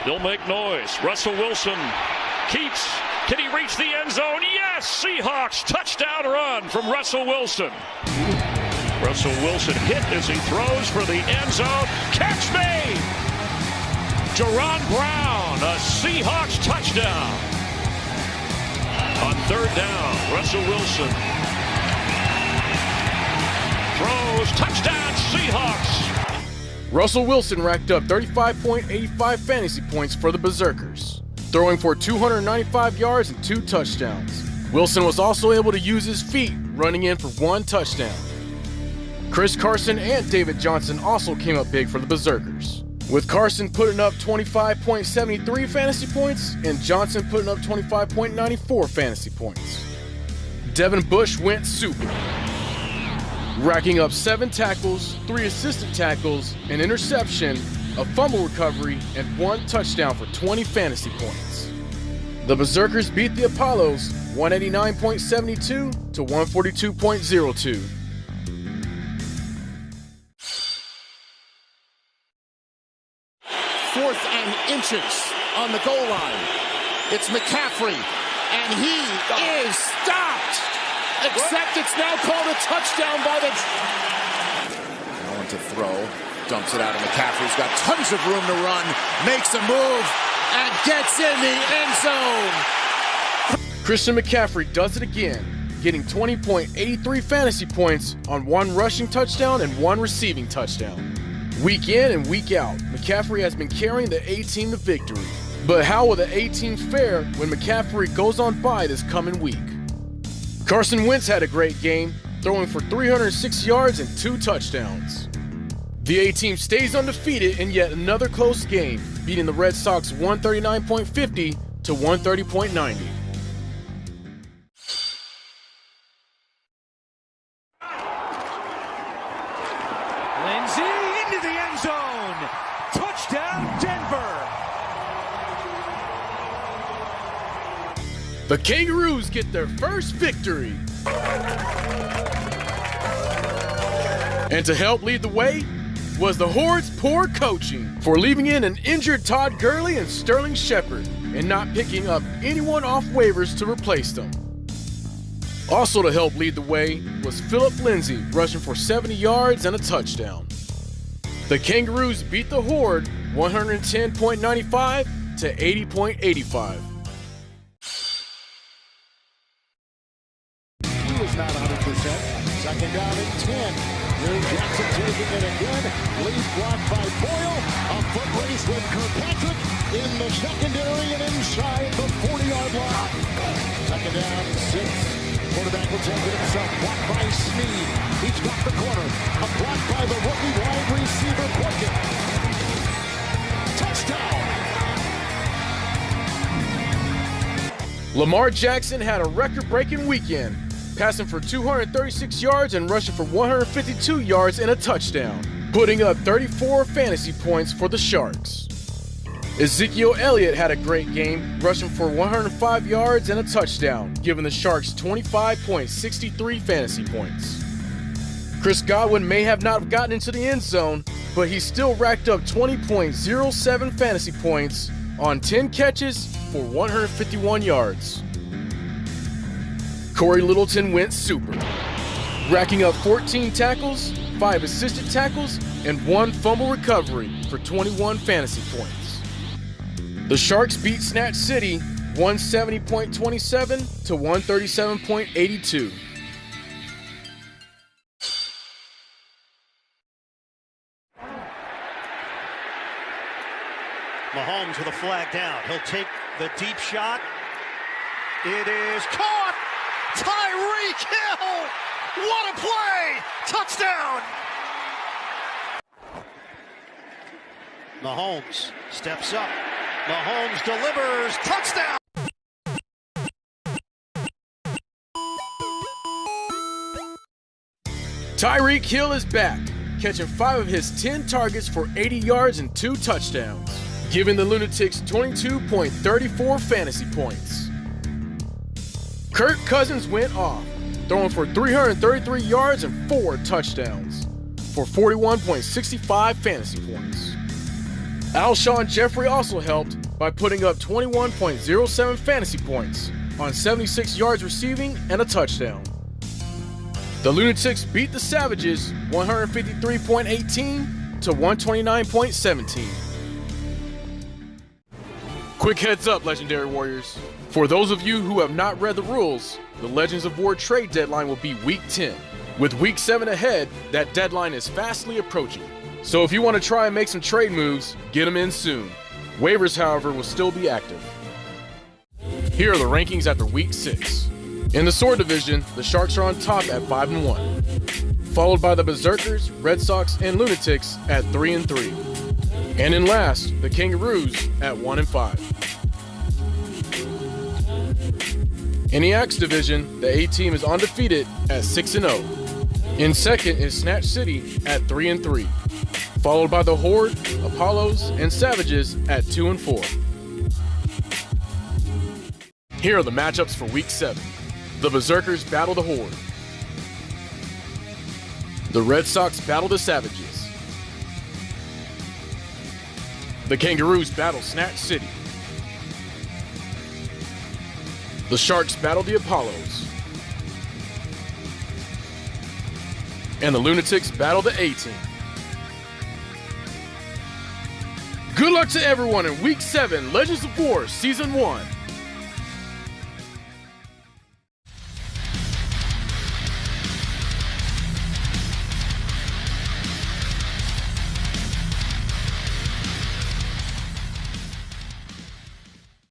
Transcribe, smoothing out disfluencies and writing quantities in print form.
They'll make noise. Russell Wilson keeps. Can he reach the end zone? Yes! Seahawks touchdown run from Russell Wilson. Russell Wilson hit as he throws for the end zone. Catch made! Jaron Brown, a Seahawks touchdown. On third down, Russell Wilson throws. Touchdown, Seahawks! Russell Wilson racked up 35.85 fantasy points for the Berserkers, throwing for 295 yards and 2 touchdowns. Wilson was also able to use his feet, running in for 1 touchdown. Chris Carson and David Johnson also came up big for the Berserkers, with Carson putting up 25.73 fantasy points and Johnson putting up 25.94 fantasy points. Devin Bush went super, racking up 7 tackles, 3 assisted tackles, an interception, a fumble recovery, and 1 touchdown for 20 fantasy points. The Berserkers beat the Apollos 189.72 to 142.02. Fourth and inches on the goal line. It's McCaffrey, and he is stopped. Except it's now called a touchdown by the... No one to throw. Dumps it out of McCaffrey. He's got tons of room to run. Makes a move and gets in the end zone. Christian McCaffrey does it again, getting 20.83 fantasy points on 1 rushing touchdown and 1 receiving touchdown. Week in and week out, McCaffrey has been carrying the A-team to victory. But how will the A-team fare when McCaffrey goes on bye this coming week? Carson Wentz had a great game, throwing for 306 yards and 2 touchdowns. The A-team stays undefeated in yet another close game, beating the Red Sox 139.50 to 130.90. Touchdown, Denver! The Kangaroos get their first victory. And to help lead the way was the Horde's poor coaching for leaving in an injured Todd Gurley and Sterling Shepard and not picking up anyone off waivers to replace them. Also to help lead the way was Phillip Lindsay rushing for 70 yards and a touchdown. The Kangaroos beat the Horde 110.95 to 80.85. He was not 100%. Second down and 10. New Jackson taking it again. Lead blocked by Boyle. A foot race with Kirkpatrick in the secondary and inside the 40-yard line. Second down, 6. Quarterback will take it himself. Blocked by Snead. He's got the corner. A block by the rookie wide receiver, Boykin. Touchdown! Lamar Jackson had a record-breaking weekend, passing for 236 yards and rushing for 152 yards and a touchdown, putting up 34 fantasy points for the Sharks. Ezekiel Elliott had a great game, rushing for 105 yards and a touchdown, giving the Sharks 25.63 fantasy points. Chris Godwin may have not gotten into the end zone, but he still racked up 20.07 fantasy points on 10 catches for 151 yards. Corey Littleton went super, racking up 14 tackles, 5 assisted tackles, and 1 fumble recovery for 21 fantasy points. The Sharks beat Snatch City 170.27 to 137.82. Mahomes with a flag down. He'll take the deep shot. It is caught! Tyreek Hill! What a play! Touchdown! Mahomes steps up. Mahomes delivers. Touchdown! Tyreek Hill is back, catching 5 of his 10 targets for 80 yards and 2 touchdowns, giving the Lunatics 22.34 fantasy points. Kirk Cousins went off, throwing for 333 yards and 4 touchdowns for 41.65 fantasy points. Alshon Jeffrey also helped by putting up 21.07 fantasy points on 76 yards receiving and a touchdown. The Lunatics beat the Savages 153.18 to 129.17. Quick heads up, Legendary Warriors. For those of you who have not read the rules, the Legends of War trade deadline will be Week 10. With Week 7 ahead, that deadline is fastly approaching. So if you want to try and make some trade moves, get them in soon. Waivers, however, will still be active. Here are the rankings after Week 6. In the Sword Division, the Sharks are on top at 5-1, followed by the Berserkers, Red Sox, and Lunatics at 3-3. And in last, the Kangaroos at 1-5. In the Axe Division, the A-Team is undefeated at 6-0. In second is Snatch City at 3-3, followed by the Horde, Apollos, and Savages at 2-4. Here are the matchups for Week 7. The Berserkers battle the Horde. The Red Sox battle the Savages. The Kangaroos battle Snatch City. The Sharks battle the Apollos. And the Lunatics battle the A-Team. Good luck to everyone in Week 7 Legends of War Season 1.